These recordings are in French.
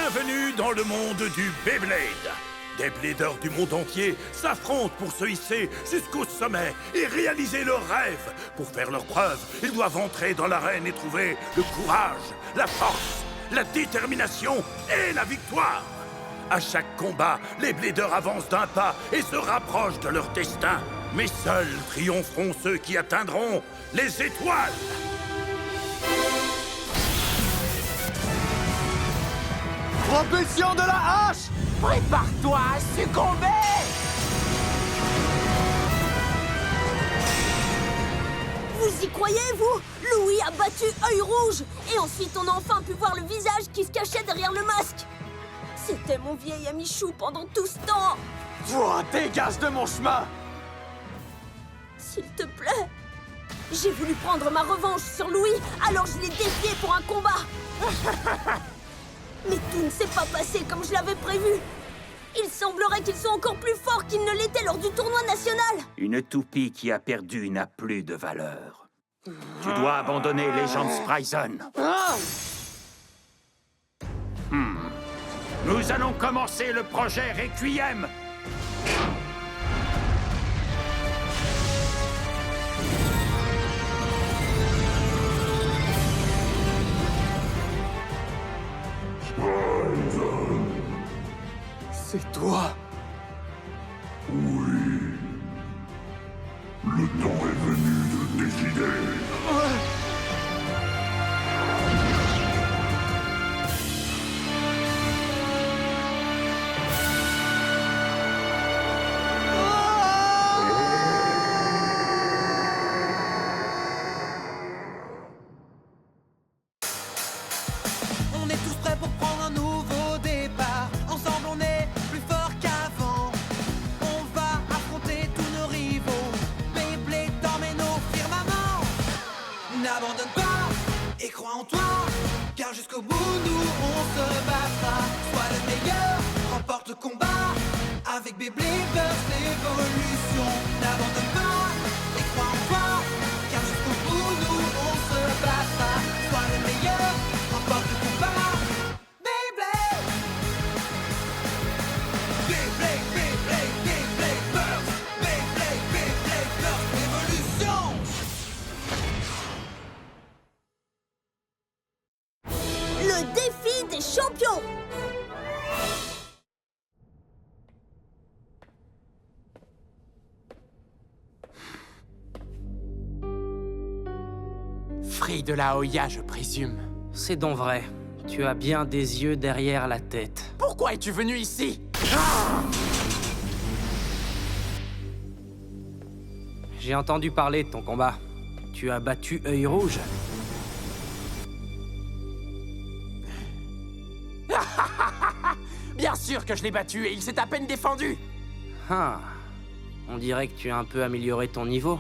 Bienvenue dans le monde du Beyblade. Des bladers du monde entier s'affrontent pour se hisser jusqu'au sommet et réaliser leurs rêves. Pour faire leurs preuves, ils doivent entrer dans l'arène et trouver le courage, la force, la détermination et la victoire. À chaque combat, les bladers avancent d'un pas et se rapprochent de leur destin. Mais seuls triompheront ceux qui atteindront les étoiles. Propulsion de la hache! Prépare-toi à succomber! Vous y croyez, vous? Louis a battu Œil Rouge! Et ensuite, on a enfin pu voir le visage qui se cachait derrière le masque! C'était mon vieil ami Chou pendant tout ce temps! Toi, dégage de mon chemin! S'il te plaît! J'ai voulu prendre ma revanche sur Louis, alors je l'ai défié pour un combat! Mais tout ne s'est pas passé comme je l'avais prévu! Il semblerait qu'ils soient encore plus forts qu'ils ne l'étaient lors du tournoi national! Une toupie qui a perdu n'a plus de valeur. Tu dois abandonner Legend Spryzen. Nous allons commencer le projet Requiem. C'est toi! Le temps est venu de décider. On est tous prêts pour prendre un nouveau départ. Ensemble, on est plus fort qu'avant. On va affronter tous nos rivaux. Beyblade t'emmène au firmament. N'abandonne pas et crois en toi. Car jusqu'au bout, nous, on se battra. Sois le meilleur, remporte le combat. Avec Beyblade Burst Evolution. N'abandonne pas et crois en toi. Car jusqu'au bout, nous, on se battra. Sois le meilleur, remporte le combat. Beyblade! Beyblade, Beyblade, Beyblade Burst. Beyblade, Beyblade Burst Evolution. Le défi des champions! Free de la Hoya, je présume. C'est donc vrai. Tu as bien des yeux derrière la tête. Pourquoi es-tu venu ici? J'ai entendu parler de ton combat. Tu as battu Œil Rouge. Bien sûr que je l'ai battu et il s'est à peine défendu. Ah. On dirait que tu as un peu amélioré ton niveau.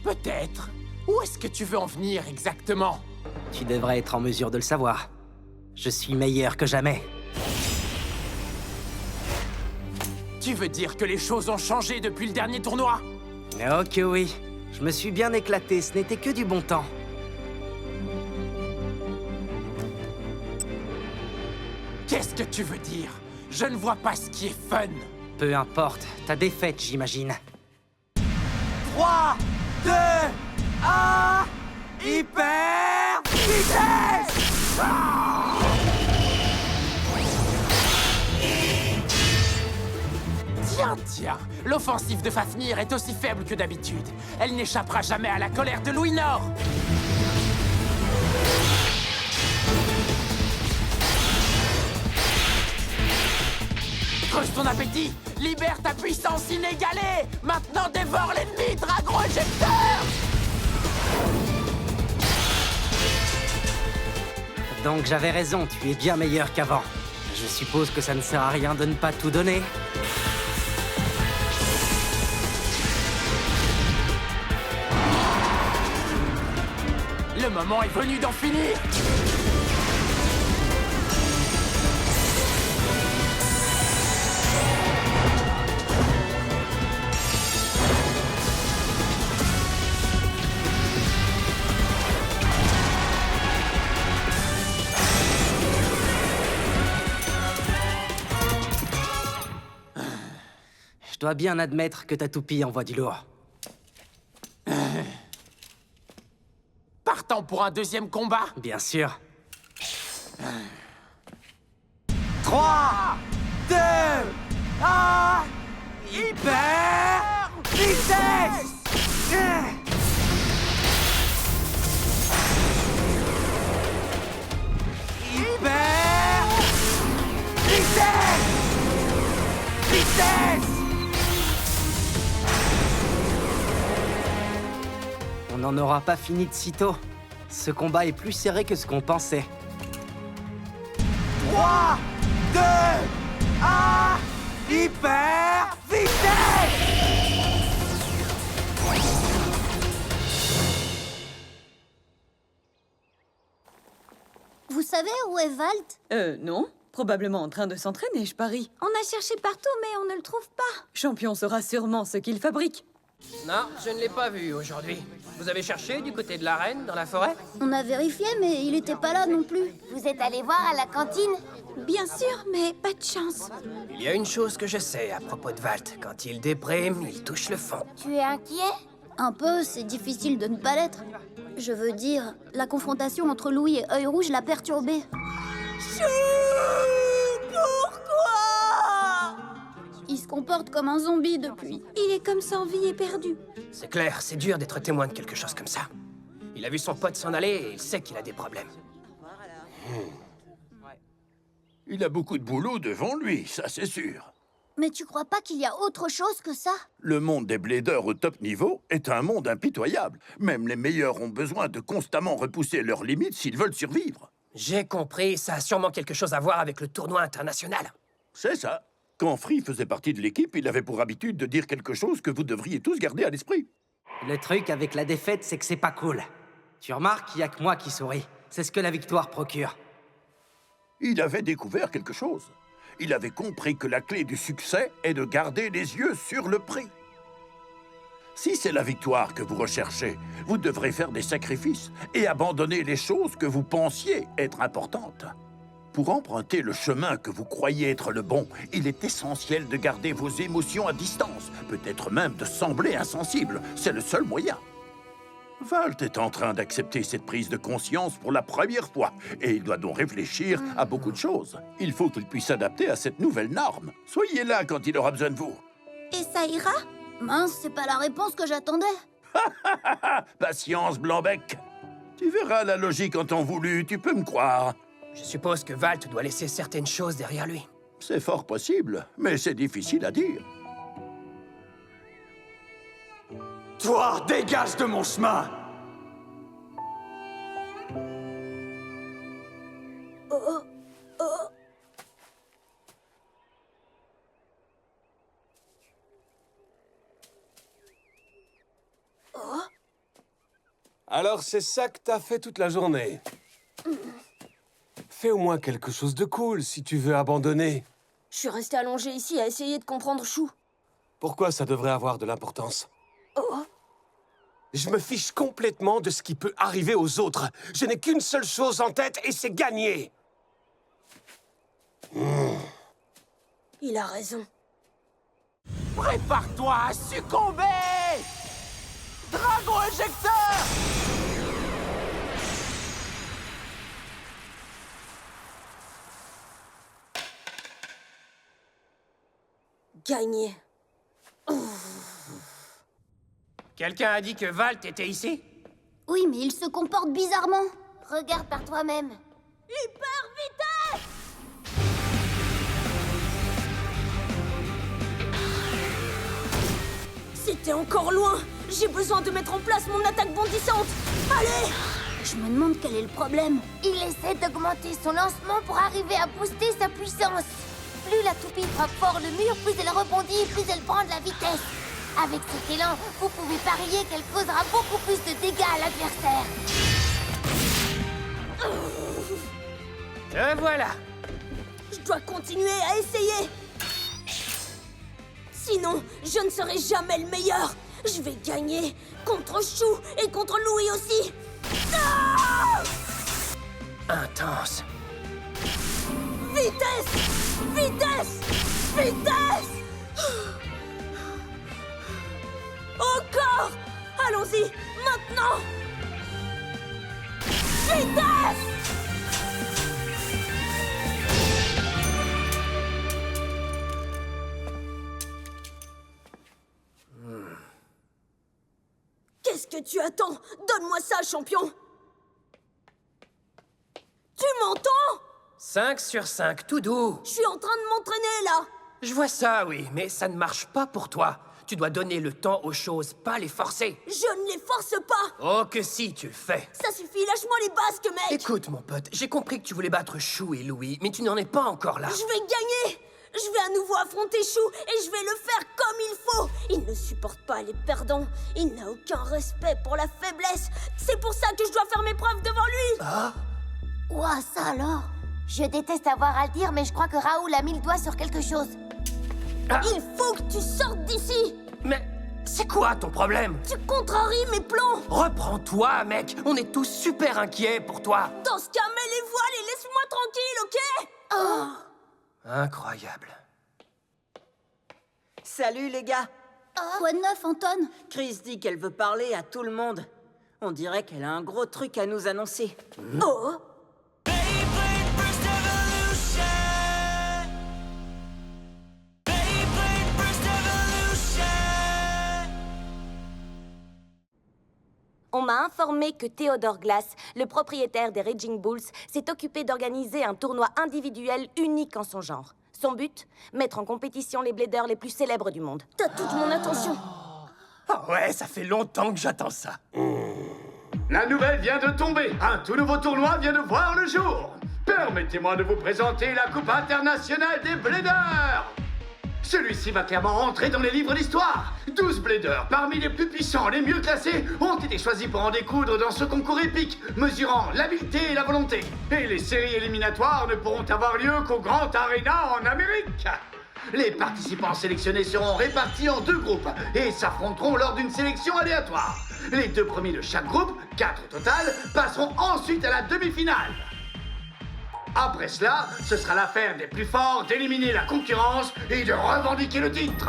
Peut-être. Où est-ce que tu veux en venir exactement? Tu devrais être en mesure de le savoir. Je suis meilleur que jamais. Tu veux dire que les choses ont changé depuis le dernier tournoi? Oh que oui. Je me suis bien éclaté, ce n'était que du bon temps. Qu'est-ce que tu veux dire? Je ne vois pas ce qui est fun. Peu importe, ta défaite, j'imagine. 3, 2, 1... Hyper vitesse! Tiens, l'offensive de Fafnir est aussi faible que d'habitude. Elle n'échappera jamais à la colère de Louis Nord. Creuse ton appétit, libère ta puissance inégalée. Maintenant dévore l'ennemi, dragon éjecteur. Donc j'avais raison, tu es bien meilleur qu'avant. Je suppose que ça ne sert à rien de ne pas tout donner. Le moment est venu d'en finir. dois bien admettre que ta toupie envoie du lourd. Partons pour un deuxième combat. Bien sûr. 3, 2, 1... Hyper vitesse! Hyper vitesse! Vitesse! On n'en aura pas fini de sitôt. Ce combat est plus serré que ce qu'on pensait. 3, 2, 1... Hyper vitesse! Vous savez où est Valt? Non. Probablement en train de s'entraîner, je parie. On a cherché partout, mais on ne le trouve pas. Champion saura sûrement ce qu'il fabrique. Non, je ne l'ai pas vu aujourd'hui. Vous avez cherché du côté de l'arène, dans la forêt? On a vérifié, mais il était pas là non plus. Vous êtes allé voir à la cantine? Bien sûr, mais pas de chance. Il y a une chose que je sais à propos de Valt. Quand il déprime, il touche le fond. Tu es inquiet? Un peu, c'est difficile de ne pas l'être. Je veux dire, la confrontation entre Louis et Œil Rouge l'a perturbé. Pourquoi? Il se comporte comme un zombie depuis. Il est comme sans vie et perdu. C'est clair, c'est dur d'être témoin de quelque chose comme ça. Il a vu son pote s'en aller et il sait qu'il a des problèmes. Il a beaucoup de boulot devant lui, ça c'est sûr. Mais tu crois pas qu'il y a autre chose que ça? Le monde des bladers au top niveau est un monde impitoyable. Même les meilleurs ont besoin de constamment repousser leurs limites s'ils veulent survivre. J'ai compris, ça a sûrement quelque chose à voir avec le tournoi international. C'est ça. Quand Free faisait partie de l'équipe, il avait pour habitude de dire quelque chose que vous devriez tous garder à l'esprit. Le truc avec la défaite, c'est que c'est pas cool. Tu remarques qu'il y a que moi qui souris. C'est ce que la victoire procure. Il avait découvert quelque chose. Il avait compris que la clé du succès est de garder les yeux sur le prix. Si c'est la victoire que vous recherchez, vous devrez faire des sacrifices et abandonner les choses que vous pensiez être importantes. Pour emprunter le chemin que vous croyez être le bon, il est essentiel de garder vos émotions à distance, peut-être même de sembler insensible. C'est le seul moyen. Valt est en train d'accepter cette prise de conscience pour la première fois, et il doit donc réfléchir à beaucoup de choses. Il faut qu'il puisse s'adapter à cette nouvelle norme. Soyez là quand il aura besoin de vous. Et ça ira? Mince, c'est pas la réponse que j'attendais. Patience, Blanc-bec. Tu verras la logique en temps voulu, tu peux me croire. Je suppose que Valt doit laisser certaines choses derrière lui. C'est fort possible, mais c'est difficile à dire. Toi, dégage de mon chemin! Alors c'est ça que t'as fait toute la journée. Fais au moins quelque chose de cool si tu veux abandonner. Je suis restée allongée ici à essayer de comprendre Chou. Pourquoi ça devrait avoir de l'importance? Je me fiche complètement de ce qui peut arriver aux autres. Je n'ai qu'une seule chose en tête et c'est gagner. Il a raison. Prépare-toi à succomber! Dragon éjecteur! Gagner. Quelqu'un a dit que Valt était ici? Oui, mais il se comporte bizarrement. Regarde par toi-même. Hyper vitesse! C'était encore loin. J'ai besoin de mettre en place mon attaque bondissante. Allez! Je me demande quel est le problème. Il essaie d'augmenter son lancement pour arriver à booster sa puissance. Plus la toupie frappe fort le mur, plus elle rebondit, plus elle prend de la vitesse. Avec cet élan, vous pouvez parier qu'elle causera beaucoup plus de dégâts à l'adversaire. Te voilà. Je dois continuer à essayer. Sinon, je ne serai jamais le meilleur. Je vais gagner contre Chou et contre Louis aussi. Ah! Intense. Vitesse! Vitesse! Vitesse! Encore! Allons-y, maintenant! Vitesse! Qu'est-ce que tu attends? Donne-moi ça, champion! Tu m'entends? 5 sur 5, tout doux. Je suis en train de m'entraîner, là! Je vois ça, oui, mais ça ne marche pas pour toi. Tu dois donner le temps aux choses, pas les forcer. Je ne les force pas! Oh que si, tu le fais. Ça suffit, lâche-moi les basques, mec! Écoute, mon pote, j'ai compris que tu voulais battre Chou et Louis, mais tu n'en es pas encore là. Je vais gagner! Je vais à nouveau affronter Chou et je vais le faire comme il faut! Il ne supporte pas les perdants. Il n'a aucun respect pour la faiblesse. C'est pour ça que je dois faire mes preuves devant lui! Ah? Ouah, ça alors? Je déteste avoir à le dire, mais je crois que Raoul a mis le doigt sur quelque chose. Ah. Il faut que tu sortes d'ici! Mais c'est quoi ton problème? Tu contraries mes plans! Reprends-toi, mec. On est tous super inquiets pour toi. Dans ce cas, mets les voiles et laisse-moi tranquille, ok? Oh. Incroyable. Salut les gars. Quoi de neuf, Anton? Chris dit qu'elle veut parler à tout le monde. On dirait qu'elle a un gros truc à nous annoncer. Oh! On m'a informé que Theodore Glass, le propriétaire des Raging Bulls, s'est occupé d'organiser un tournoi individuel unique en son genre. Son but? Mettre en compétition les bladers les plus célèbres du monde. T'as toute mon attention. Ah ouais, ça fait longtemps que j'attends ça. La nouvelle vient de tomber. Un tout nouveau tournoi vient de voir le jour. Permettez-moi de vous présenter la Coupe internationale des bladers. Celui-ci va clairement rentrer dans les livres d'histoire. 12 bladers, parmi les plus puissants, les mieux classés, ont été choisis pour en découdre dans ce concours épique, mesurant l'habileté et la volonté. Et les séries éliminatoires ne pourront avoir lieu qu'au Grand Arena en Amérique. Les participants sélectionnés seront répartis en 2 groupes et s'affronteront lors d'une sélection aléatoire. Les 2 premiers de chaque groupe, 4 au total, passeront ensuite à la demi-finale. Après cela, ce sera l'affaire des plus forts d'éliminer la concurrence et de revendiquer le titre.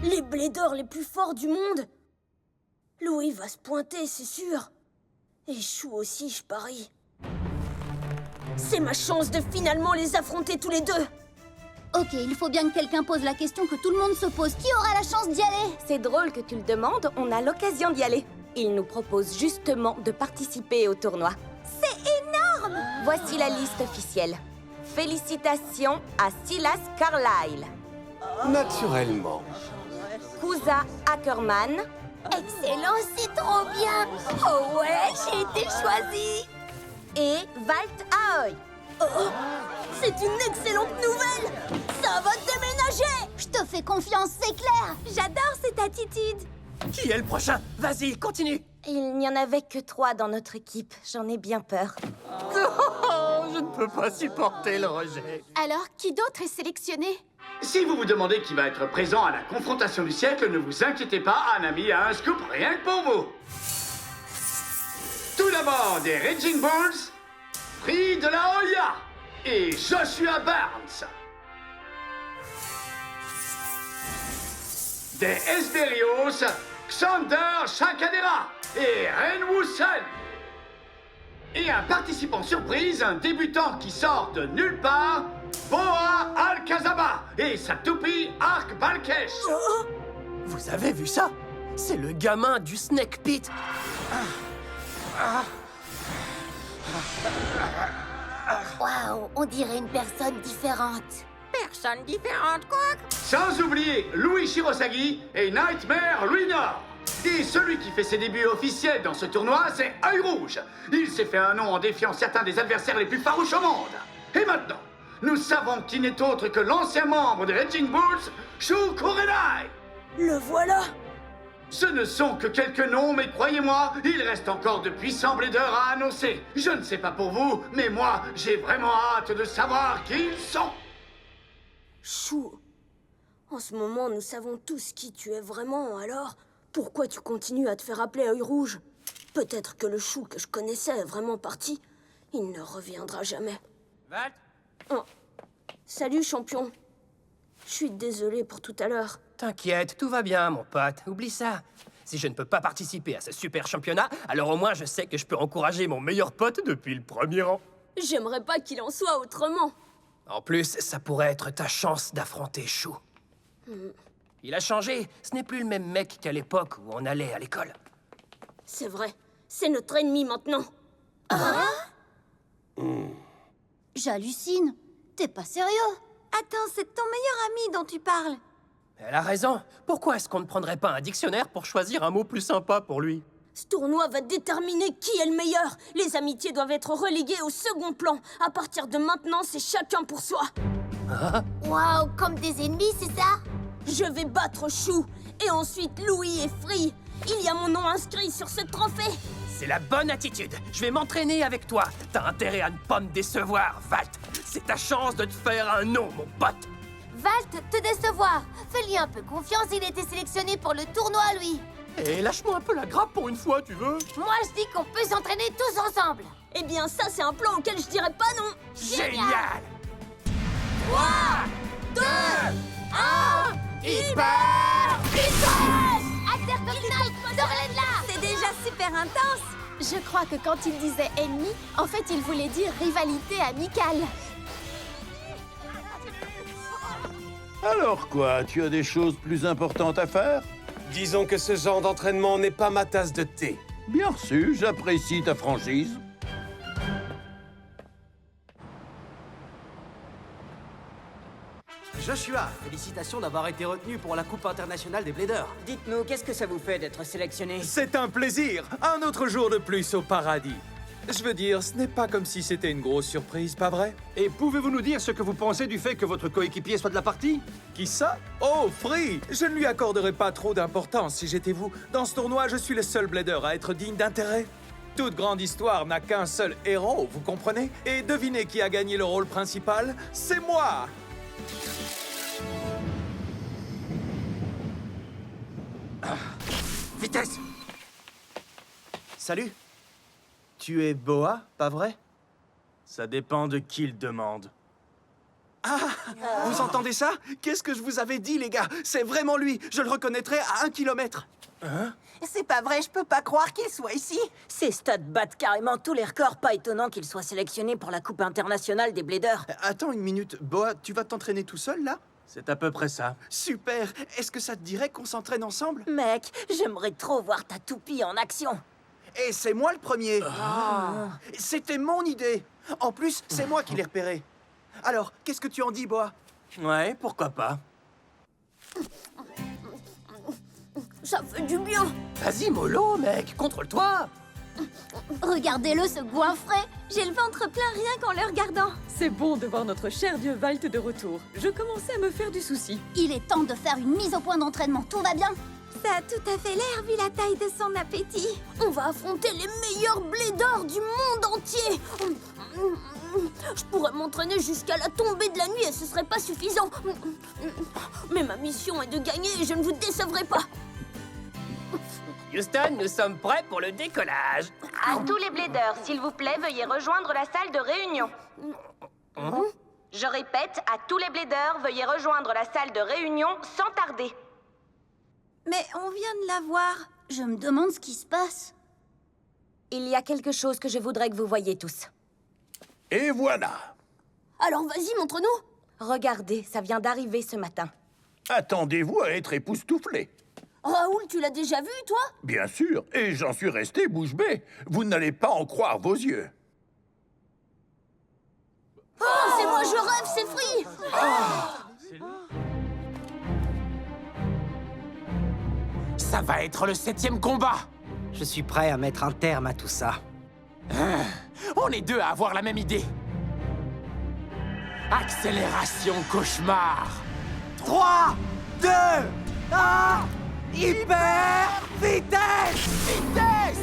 Les bladers les plus forts du monde? Louis va se pointer, c'est sûr. Et Chou aussi, je parie. C'est ma chance de finalement les affronter tous les deux. Ok, il faut bien que quelqu'un pose la question que tout le monde se pose. Qui aura la chance d'y aller? C'est drôle que tu le demandes, on a l'occasion d'y aller. Il nous propose justement de participer au tournoi. C'est énorme! Voici la liste officielle. Félicitations à Silas Carlyle, Naturellement. Kusa Ackerman, Excellent, c'est trop bien! Oh ouais, j'ai été choisie! et Walt Ahoy. Oh, c'est une excellente nouvelle! Ça va déménager! Je te fais confiance, c'est clair! J'adore cette attitude! Qui est le prochain? Vas-y, continue. Il n'y en avait que 3 dans notre équipe, j'en ai bien peur. Oh, je ne peux pas supporter le rejet. Alors, qui d'autre est sélectionné? Si vous vous demandez qui va être présent à la confrontation du siècle, ne vous inquiétez pas, un ami a un scoop rien que pour vous. Tout d'abord, des Raging Bulls, prix de la Hoya et Joshua Barnes. Des Esberios, Xander Chakadera et Ren Woosen. Et un participant surprise, un débutant qui sort de nulle part, Boa Alcazaba et sa toupie Ark Balkesh. Vous avez vu ça? C'est le gamin du Snake Pit. Waouh, on dirait une personne différente. Personne différente, quoi? Sans oublier Louis Shirosagi et Nightmare Louis Nord. Et celui qui fait ses débuts officiels dans ce tournoi, c'est Œil Rouge. Il s'est fait un nom en défiant certains des adversaires les plus farouches au monde. Et maintenant, nous savons qu'il n'est autre que l'ancien membre des Raging Bulls, Shu Kurenai. Le voilà! Ce ne sont que quelques noms, mais croyez-moi, il reste encore de puissants bladers à annoncer. Je ne sais pas pour vous, mais moi, j'ai vraiment hâte de savoir qui ils sont. Chou, en ce moment, nous savons tous qui tu es vraiment, alors pourquoi tu continues à te faire appeler Œil Rouge? Peut-être que le Chou que je connaissais est vraiment parti. Il ne reviendra jamais. Walt? Oh. Salut, champion. Je suis désolée pour tout à l'heure. T'inquiète, tout va bien, mon pote. Oublie ça. Si je ne peux pas participer à ce super championnat, alors au moins je sais que je peux encourager mon meilleur pote depuis le premier rang. J'aimerais pas qu'il en soit autrement. En plus, ça pourrait être ta chance d'affronter Chou. Il a changé. Ce n'est plus le même mec qu'à l'époque où on allait à l'école. C'est vrai. C'est notre ennemi maintenant. J'hallucine. T'es pas sérieux? Attends, c'est ton meilleur ami dont tu parles. Elle a raison. Pourquoi est-ce qu'on ne prendrait pas un dictionnaire pour choisir un mot plus sympa pour lui? Ce tournoi va déterminer qui est le meilleur. Les amitiés doivent être reléguées au second plan. À partir de maintenant, c'est chacun pour soi. Waouh, comme des ennemis, c'est ça? Je vais battre Chou. Et ensuite Louis et Free. Il y a mon nom inscrit sur ce trophée. C'est la bonne attitude. Je vais m'entraîner avec toi. T'as intérêt à ne pas me décevoir, Valt. C'est ta chance de te faire un nom, mon pote. Valt, te décevoir. Fais-lui un peu confiance, il était sélectionné pour le tournoi, lui. Et lâche-moi un peu la grappe pour une fois, tu veux? Moi, je dis qu'on peut s'entraîner tous ensemble. Eh bien, ça, c'est un plan auquel je dirais pas non. Génial! 3, 2, 1, hyper vitesse! Intercontinental, sortez de là! C'est déjà super intense. Je crois que quand il disait ennemi, en fait, il voulait dire rivalité amicale. Alors quoi, tu as des choses plus importantes à faire? Disons que ce genre d'entraînement n'est pas ma tasse de thé. Bien reçu, j'apprécie ta franchise. Joshua, félicitations d'avoir été retenu pour la Coupe internationale des Bladers. Dites-nous, qu'est-ce que ça vous fait d'être sélectionné? C'est un plaisir. Un autre jour de plus au paradis. Je veux dire, ce n'est pas comme si c'était une grosse surprise, pas vrai? Et pouvez-vous nous dire ce que vous pensez du fait que votre coéquipier soit de la partie? Qui ça? Oh, Free! Je ne lui accorderais pas trop d'importance si j'étais vous. Dans ce tournoi, je suis le seul Blader à être digne d'intérêt. Toute grande histoire n'a qu'un seul héros, vous comprenez? Et devinez qui a gagné le rôle principal? C'est moi! Vitesse! Salut. Tu es Boa, pas vrai? Ça dépend de qui le demande. Ah! Vous entendez ça? Qu'est-ce que je vous avais dit, les gars? C'est vraiment lui! Je le reconnaîtrais à 1 kilomètre! Hein? C'est pas vrai, je peux pas croire qu'il soit ici! Ces stats battent carrément tous les records, pas étonnant qu'il soit sélectionné pour la Coupe internationale des Bladers. Attends une minute, Boa, tu vas t'entraîner tout seul, là? C'est à peu près ça. Super! Est-ce que ça te dirait qu'on s'entraîne ensemble? Mec, j'aimerais trop voir ta toupie en action! Et c'est moi le premier! C'était mon idée! En plus, c'est moi qui l'ai repéré. Alors, qu'est-ce que tu en dis, Boa? Ouais, pourquoi pas. Ça fait du bien. Vas-y, mollo, mec, contrôle-toi. Regardez-le se goinfrer. J'ai le ventre plein rien qu'en le regardant. C'est bon de voir notre cher dieu Valt de retour. Je commençais à me faire du souci. Il est temps de faire une mise au point d'entraînement. Tout va bien? Ça a tout à fait l'air vu la taille de son appétit. On va affronter les meilleurs Bladers du monde entier. Je pourrais m'entraîner jusqu'à la tombée de la nuit et ce serait pas suffisant. Mais ma mission est de gagner et je ne vous décevrai pas. Houston, nous sommes prêts pour le décollage. À tous les Bladers, s'il vous plaît, veuillez rejoindre la salle de réunion. Je répète, à tous les Bladers, veuillez rejoindre la salle de réunion sans tarder. Mais on vient de la voir. Je me demande ce qui se passe. Il y a quelque chose que je voudrais que vous voyiez tous. Et voilà. Alors vas-y, montre-nous. Regardez, ça vient d'arriver ce matin. Attendez-vous à être époustouflé. Raoul, tu l'as déjà vu, toi? Bien sûr, et j'en suis resté bouche bée. Vous n'allez pas en croire vos yeux. Oh, c'est moi, je rêve, c'est Free. Ça va être le 7e combat. Je suis prêt à mettre un terme à tout ça. On est deux à avoir la même idée. Accélération cauchemar. 3, 2, 1, hyper vitesse! Vitesse!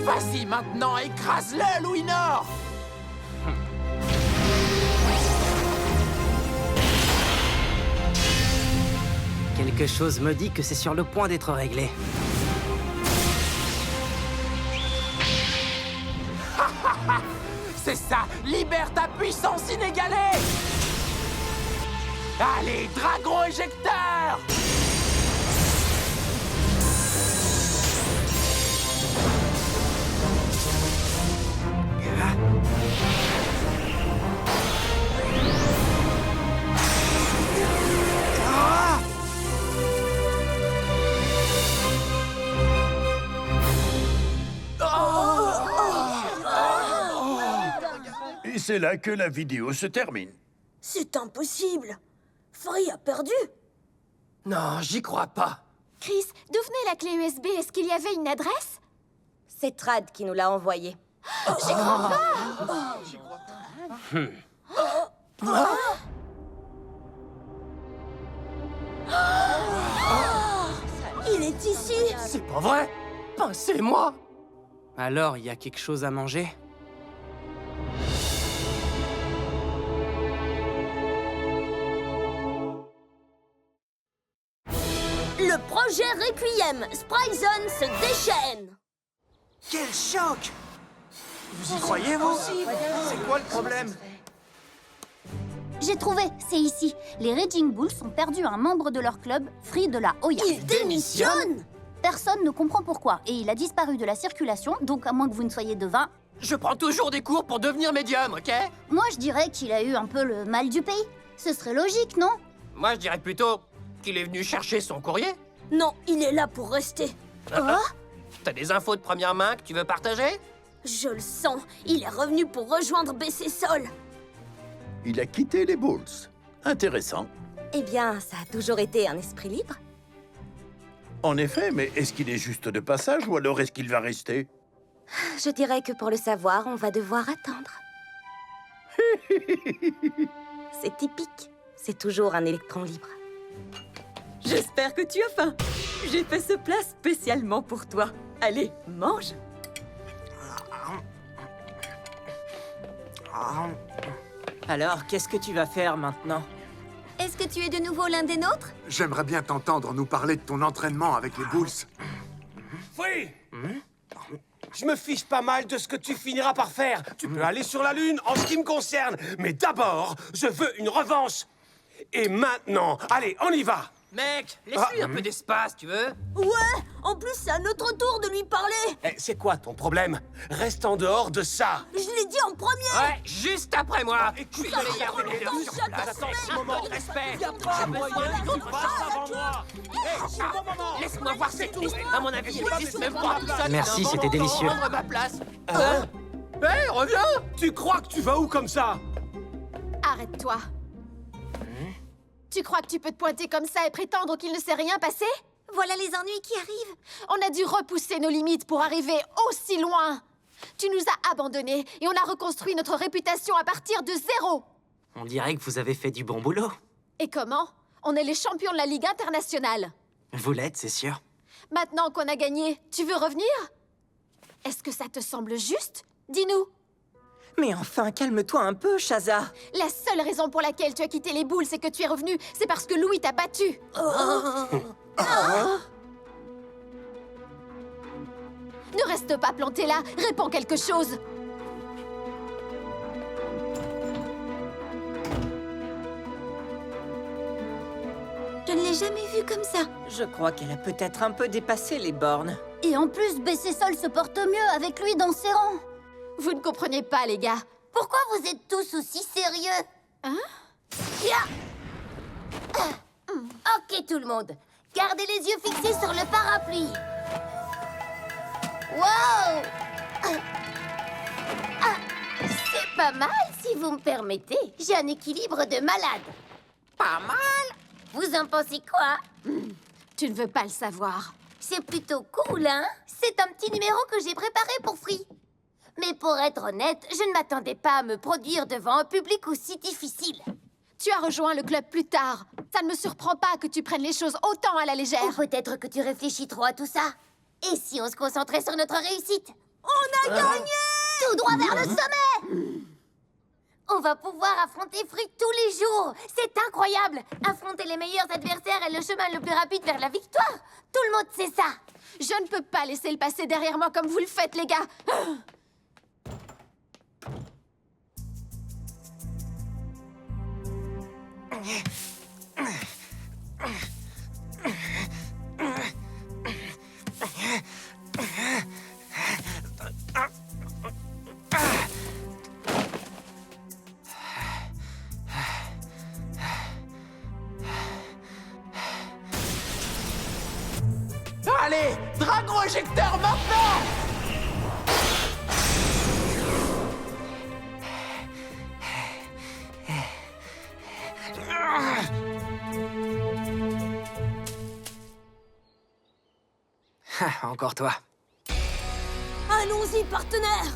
Vas-y maintenant, écrase-le, Louis Nord! Quel Quelque chose me dit que c'est sur le point d'être réglé. C'est ça! Libère ta puissance inégalée! Allez, dragon éjecteur! Et c'est là que la vidéo se termine. C'est impossible. Free a perdu. Non, j'y crois pas. Chris, d'où venait la clé USB? Est-ce qu'il y avait une adresse? C'est Trad qui nous l'a envoyée. J'y crois pas! Il est ici. C'est pas vrai. Pincez-moi. Alors, il y a quelque chose à manger? Le projet Requiem. Spryzone se déchaîne. Quel choc! Vous y croyez, vous? C'est quoi le problème? J'ai trouvé, c'est ici. Les Raging Bulls ont perdu un membre de leur club, Free de la Hoya. Il démissionne? Personne ne comprend pourquoi, et il a disparu de la circulation, donc à moins que vous ne soyez devin, Je prends toujours des cours pour devenir médium, ok? moi je dirais qu'il a eu un peu le mal du pays. Ce serait logique, non? Moi, je dirais plutôt qu'il est venu chercher son courrier. Non, il est là pour rester. T'as des infos de première main que tu veux partager? Je le sens. Il est revenu pour rejoindre BC Sol. Il a quitté les Bulls. Intéressant. Eh bien, ça a toujours été un esprit libre. En effet, mais est-ce qu'il est juste de passage ou alors est-ce qu'il va rester? Je dirais que pour le savoir, on va devoir attendre. C'est typique. C'est toujours un électron libre. J'espère que tu as faim. J'ai fait ce plat spécialement pour toi. Allez, mange. Alors, qu'est-ce que tu vas faire maintenant? Est-ce que tu es de nouveau l'un des nôtres? J'aimerais bien t'entendre nous parler de ton entraînement avec les Bulls. Free! Je me fiche pas mal de ce que tu finiras par faire. Tu peux aller sur la Lune en ce qui me concerne. Mais d'abord, je veux une revanche. Et maintenant, allez, on y va! Mec, laisse-lui un peu d'espace, tu veux? Ouais, en plus c'est à notre tour de lui parler. Eh, c'est quoi ton problème? Reste en dehors de ça. Je l'ai dit en premier. Ouais, juste après moi. Écoute, Je suis le meilleur leader sur place. Attends, un moment, respect. J'ai besoin d'une autre chance. Laisse-moi voir cette liste. À mon avis, elle existe même pas tout seul. Merci, c'était délicieux. Prendre ma place. Hé, reviens. Tu crois que tu vas où comme ça? Arrête-toi. Tu crois que tu peux te pointer comme ça et prétendre qu'il ne s'est rien passé? Voilà les ennuis qui arrivent. On a dû repousser nos limites pour arriver aussi loin. Tu nous as abandonnés et on a reconstruit notre réputation à partir de zéro. On dirait que vous avez fait du bon boulot. Et comment? On est les champions de la Ligue internationale. Vous l'êtes, c'est sûr. Maintenant qu'on a gagné, tu veux revenir? Est-ce que ça te semble juste? Dis-nous. Mais enfin, calme-toi un peu, Shaza. La seule raison pour laquelle tu as quitté les Bulls et que tu es revenu, c'est parce que Louis t'a battu. Ne reste pas planté là, réponds quelque chose. Je ne l'ai jamais vue comme ça. Je crois qu'elle a peut-être un peu dépassé les bornes. Et en plus, BC Sol se porte mieux avec lui dans ses rangs. Vous ne comprenez pas, les gars. Pourquoi vous êtes tous aussi sérieux? Hein? Ok, tout le monde. Gardez les yeux fixés sur le parapluie. Wow! C'est pas mal, si vous me permettez. J'ai un équilibre de malade. Pas mal. Vous en pensez quoi? Tu ne veux pas le savoir. C'est plutôt cool, hein? C'est un petit numéro que j'ai préparé pour Free. Mais pour être honnête, je ne m'attendais pas à me produire devant un public aussi difficile. Tu as rejoint le club plus tard. Ça ne me surprend pas que tu prennes les choses autant à la légère. Ou peut-être que tu réfléchis trop à tout ça. Et si on se concentrait sur notre réussite? On a gagné! Tout droit vers le sommet! On va pouvoir affronter Free tous les jours. C'est incroyable. Affronter les meilleurs adversaires est le chemin le plus rapide vers la victoire. Tout le monde sait ça. Je ne peux pas laisser le passé derrière moi comme vous le faites, les gars. Allez, dragon éjecteur maintenant! Encore toi. Allons-y, partenaire!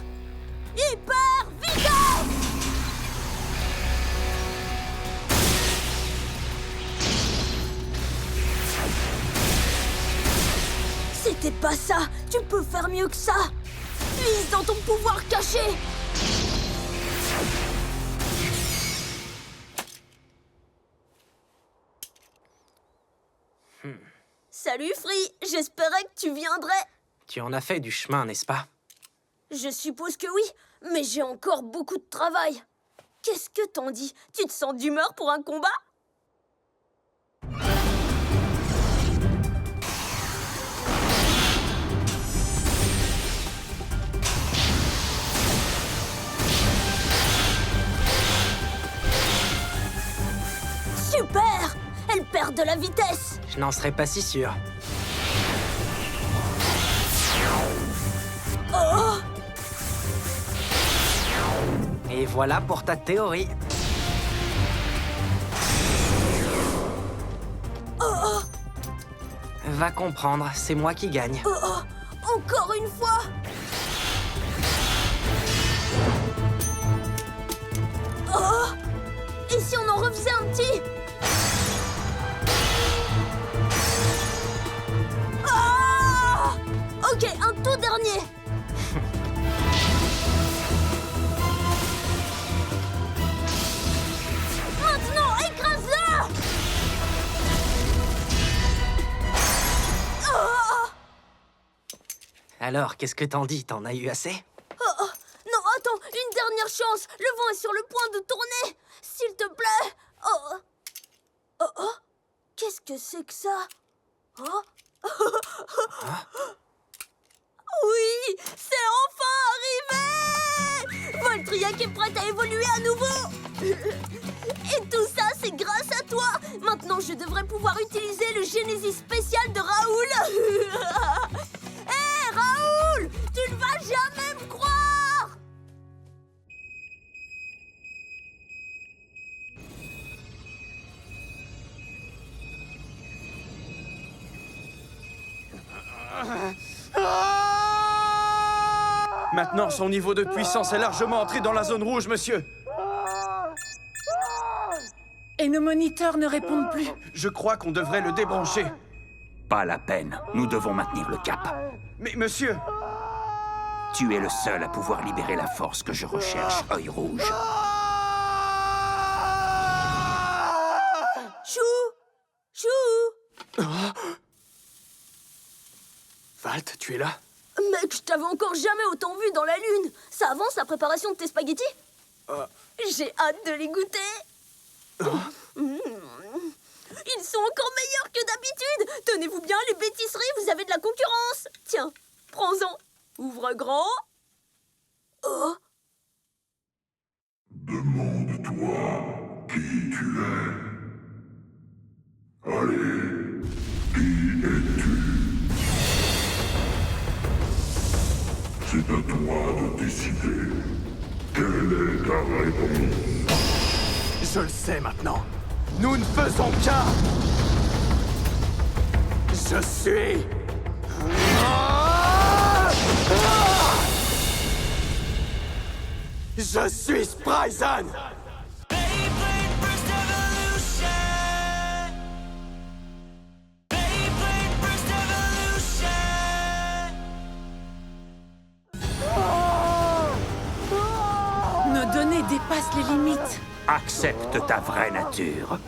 Hyper vitesse! C'était pas ça! Tu peux faire mieux que ça! Vise dans ton pouvoir caché! Salut Free, j'espérais que tu viendrais. Tu en as fait du chemin, n'est-ce pas? Je suppose que oui, mais j'ai encore beaucoup de travail. Qu'est-ce que t'en dis? Tu te sens d'humeur pour un combat? Super! Elle perd de la vitesse! Je n'en serais pas si sûr. Oh! Et voilà pour ta théorie. Oh! Va comprendre, c'est moi qui gagne. Oh! Encore une fois! Oh! Et si on en refaisait un petit? Ok, un tout dernier. Maintenant, écrase-le. Alors, qu'est-ce que t'en dis? T'en as eu assez? Non, attends, une dernière chance. Le vent est sur le point de tourner. S'il te plaît. Qu'est-ce que c'est que ça? Oui, c'est enfin arrivé! Voltriac est prête à évoluer à nouveau! Et tout ça, c'est grâce à toi! Maintenant, je devrais pouvoir utiliser le Génésis spécial de Raoul! Hé, Raoul! Tu ne vas jamais me croire! Maintenant, son niveau de puissance est largement entré dans la zone rouge, monsieur. Et nos moniteurs ne répondent plus. Je crois qu'on devrait le débrancher. Pas la peine. Nous devons maintenir le cap. Mais, monsieur... Tu es le seul à pouvoir libérer la force que je recherche, œil rouge. Chou! Valt, tu es là? Mec, je t'avais encore jamais autant vu dans la lune. Ça avance la préparation de tes spaghettis? J'ai hâte de les goûter. Ils sont encore meilleurs que d'habitude. Tenez-vous bien, les bêtiseries, vous avez de la concurrence. Tiens, prends-en. Ouvre grand. Oh. Demande-toi qui tu es. Allez, qui es-tu? C'est à toi de décider. Quelle est ta réponse? Je le sais maintenant. Nous ne faisons qu'un. Je suis... Je suis Spryzen! Nos données dépassent les limites. Accepte ta vraie nature.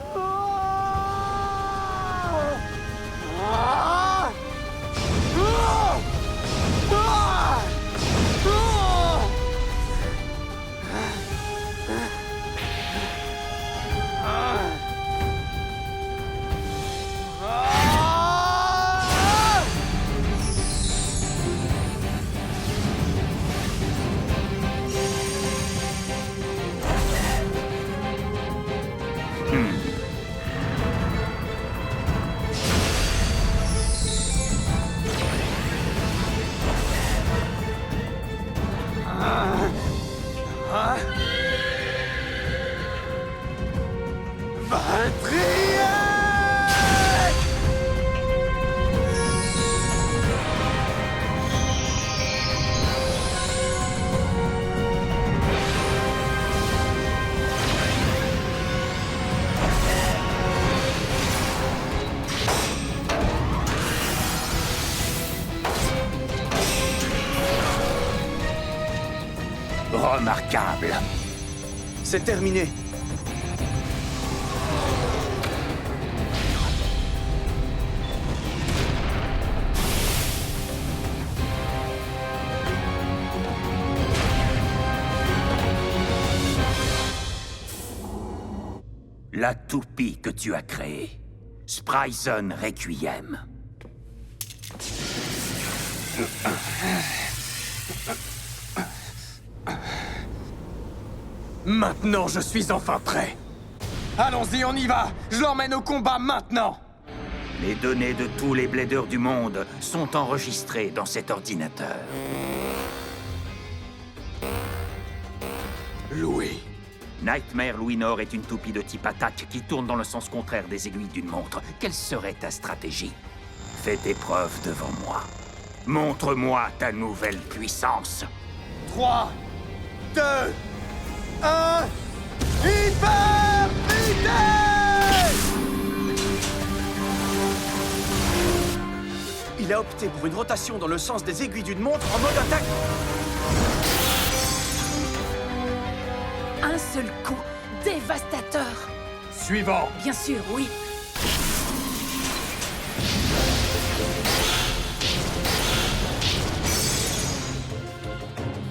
Remarquable. C'est terminé. La toupie que tu as créée. Spryzen Requiem. Maintenant, je suis enfin prêt. Allons-y, on y va. Je l'emmène au combat maintenant. Les données de tous les bladers du monde sont enregistrées dans cet ordinateur. Louis. Nightmare Louis Nord est une toupie de type attaque qui tourne dans le sens contraire des aiguilles d'une montre. Quelle serait ta stratégie? Fais tes preuves devant moi. Montre-moi ta nouvelle puissance. 3, 2, 1... Hyper vitesse! Il a opté pour une rotation dans le sens des aiguilles d'une montre en mode attaque. Un seul coup, dévastateur. Suivant. Bien sûr, oui.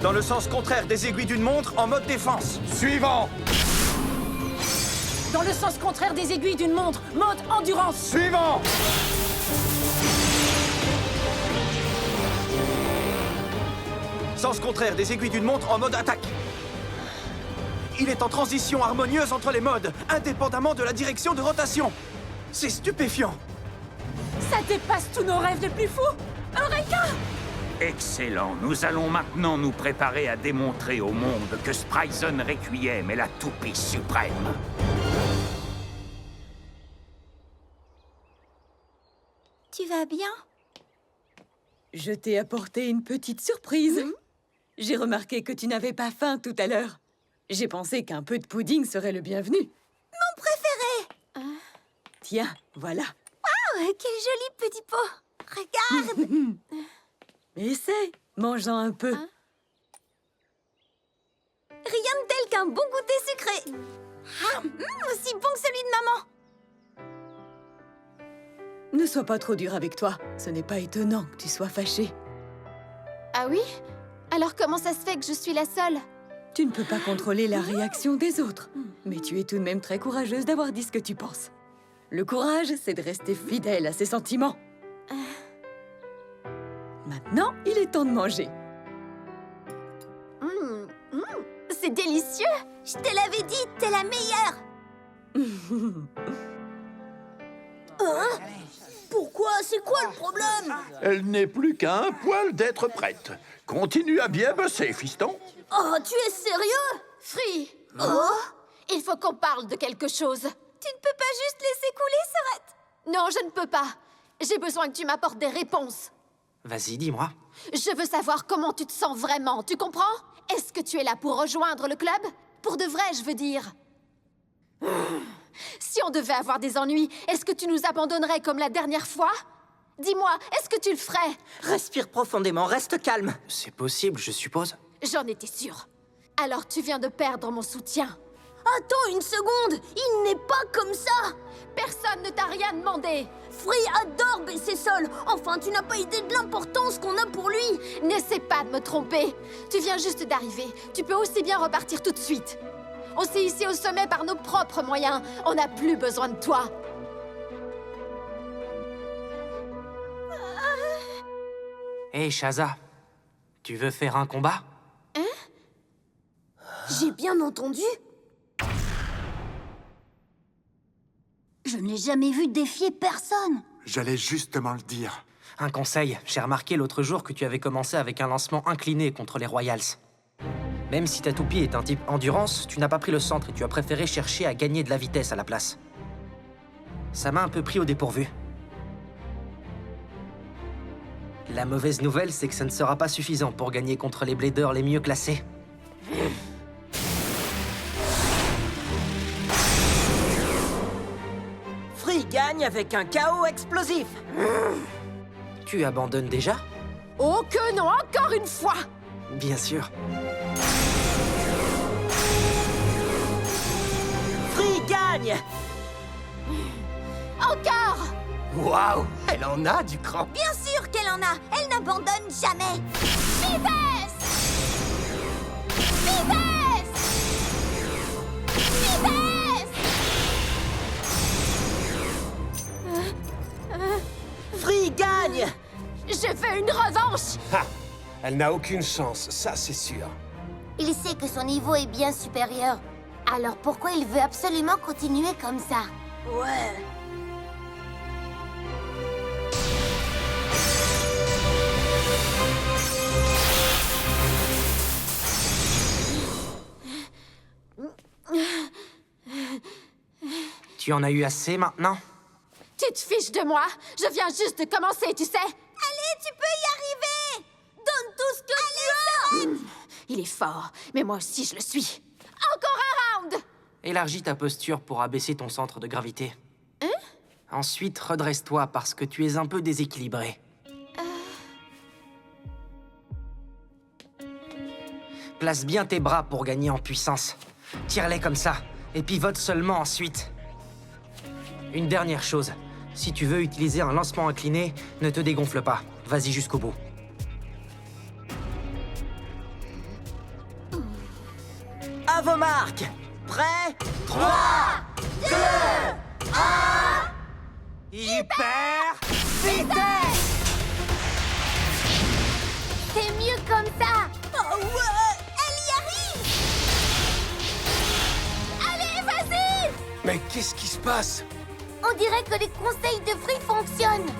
Dans le sens contraire des aiguilles d'une montre en mode défense. Suivant. Dans le sens contraire des aiguilles d'une montre, mode endurance. Suivant. Sens contraire des aiguilles d'une montre en mode attaque. Il est en transition harmonieuse entre les modes, indépendamment de la direction de rotation. C'est stupéfiant. Ça dépasse tous nos rêves les plus fous. Eureka! Excellent. Nous allons maintenant nous préparer à démontrer au monde que Spryzen Requiem est la toupie suprême. Tu vas bien? Je t'ai apporté une petite surprise. J'ai remarqué que tu n'avais pas faim tout à l'heure. J'ai pensé qu'un peu de pudding serait le bienvenu. Mon préféré! Tiens, voilà. Waouh, quel joli petit pot! Regarde! Essaie, mangeant un peu. Rien de tel qu'un bon goûter sucré. Aussi bon que celui de maman. Ne sois pas trop dur avec toi. Ce n'est pas étonnant que tu sois fâchée. Ah oui? Alors comment ça se fait que je suis la seule? Tu ne peux pas contrôler la réaction des autres. Mais tu es tout de même très courageuse d'avoir dit ce que tu penses. Le courage, c'est de rester fidèle à ses sentiments. Maintenant, il est temps de manger. C'est délicieux! Je te l'avais dit, t'es la meilleure! Pourquoi? C'est quoi le problème? Elle n'est plus qu'à un poil d'être prête. Continue à bien bosser, fiston. Oh, tu es sérieux? Free! Oh? Il faut qu'on parle de quelque chose. Tu ne peux pas juste laisser couler, Sorette? Non, je ne peux pas. J'ai besoin que tu m'apportes des réponses. Vas-y, dis-moi. Je veux savoir comment tu te sens vraiment, tu comprends? Est-ce que tu es là pour rejoindre le club? Pour de vrai, je veux dire. Si on devait avoir des ennuis, est-ce que tu nous abandonnerais comme la dernière fois? Dis-moi, est-ce que tu le ferais? Respire profondément, reste calme. C'est possible, je suppose. J'en étais sûre. Alors tu viens de perdre mon soutien. Attends une seconde! Il n'est pas comme ça! Personne ne t'a rien demandé! Free adore baisser Sol! Enfin, tu n'as pas idée de l'importance qu'on a pour lui! N'essaie pas de me tromper! Tu viens juste d'arriver. Tu peux aussi bien repartir tout de suite. On s'est hissé au sommet par nos propres moyens. On n'a plus besoin de toi. Hé, Shaza, tu veux faire un combat? Hein? J'ai bien entendu? Je ne l'ai jamais vu défier personne. J'allais justement le dire. Un conseil, j'ai remarqué l'autre jour que tu avais commencé avec un lancement incliné contre les Royals. Même si ta toupie est un type endurance, tu n'as pas pris le centre et tu as préféré chercher à gagner de la vitesse à la place. Ça m'a un peu pris au dépourvu. La mauvaise nouvelle, c'est que ça ne sera pas suffisant pour gagner contre les bladers les mieux classés. Free gagne avec un chaos explosif. Tu abandonnes déjà? Oh que non, encore une fois! Bien sûr. Free gagne. Encore! Waouh! Elle en a du cran! Bien sûr qu'elle en a. Elle n'abandonne jamais. Vitesse! Vitesse! Vitesse! Free gagne. Je veux une revanche! Ha! Elle n'a aucune chance, ça c'est sûr. Il sait que son niveau est bien supérieur. Alors pourquoi il veut absolument continuer comme ça? Ouais. Tu en as eu assez maintenant? Tu te fiches de moi? Je viens juste de commencer, tu sais? Allez, tu peux y arriver! Donne tout ce que tu as! Il est fort, mais moi aussi je le suis. Encore un round! Élargis ta posture pour abaisser ton centre de gravité. Hein? Ensuite, redresse-toi parce que tu es un peu déséquilibré. Place bien tes bras pour gagner en puissance. Tire-les comme ça, et pivote seulement ensuite. Une dernière chose. Si tu veux utiliser un lancement incliné, ne te dégonfle pas. Vas-y jusqu'au bout. À vos marques. Prêt? 3, 2, 1... Hyper vitesse! C'est mieux comme ça! Oh ouais! Elle y arrive! Allez, vas-y! Mais qu'est-ce qui se passe? On dirait que les conseils de Free fonctionnent.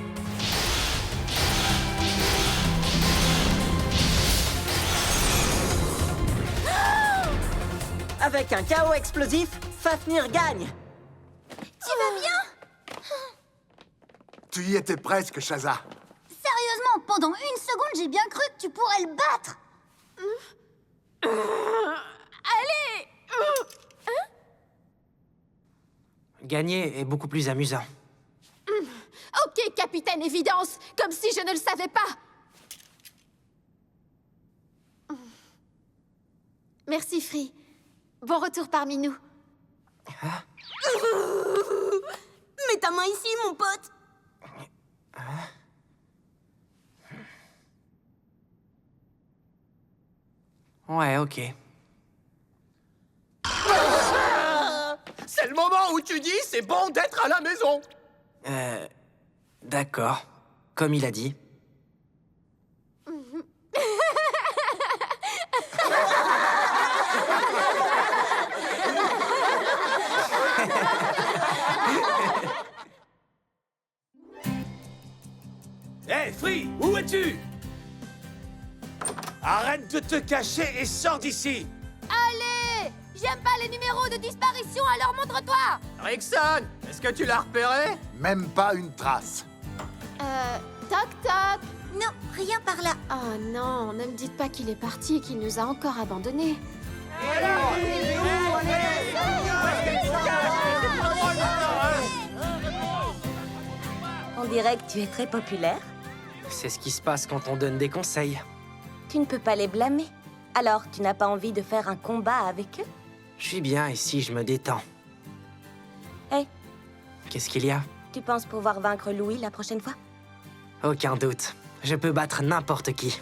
Avec un chaos explosif, Fafnir gagne. Tu vas bien? Tu y étais presque, Shaza. Sérieusement, pendant une seconde, j'ai bien cru que tu pourrais le battre. Allez! Gagner est beaucoup plus amusant. Ok, capitaine Évidence, comme si je ne le savais pas. Merci, Free. Bon retour parmi nous. Mets ta main ici, mon pote! Ouais, ok. C'est le moment où tu dis c'est bon d'être à la maison! D'accord. Comme il a dit. Hé, Free, où es-tu? Arrête de te cacher et sors d'ici! Allez! J'aime pas les numéros de disparition, alors montre-toi! Rickson, est-ce que tu l'as repéré? Même pas une trace. Toc toc! Non, rien par là. Oh non, ne me dites pas qu'il est parti et qu'il nous a encore abandonnés. On dirait que tu es très populaire. C'est ce qui se passe quand on donne des conseils. Tu ne peux pas les blâmer. Alors, tu n'as pas envie de faire un combat avec eux? Je suis bien ici, je me détends. Hé, Qu'est-ce qu'il y a? tu penses pouvoir vaincre Louis la prochaine fois? Aucun doute. Je peux battre n'importe qui.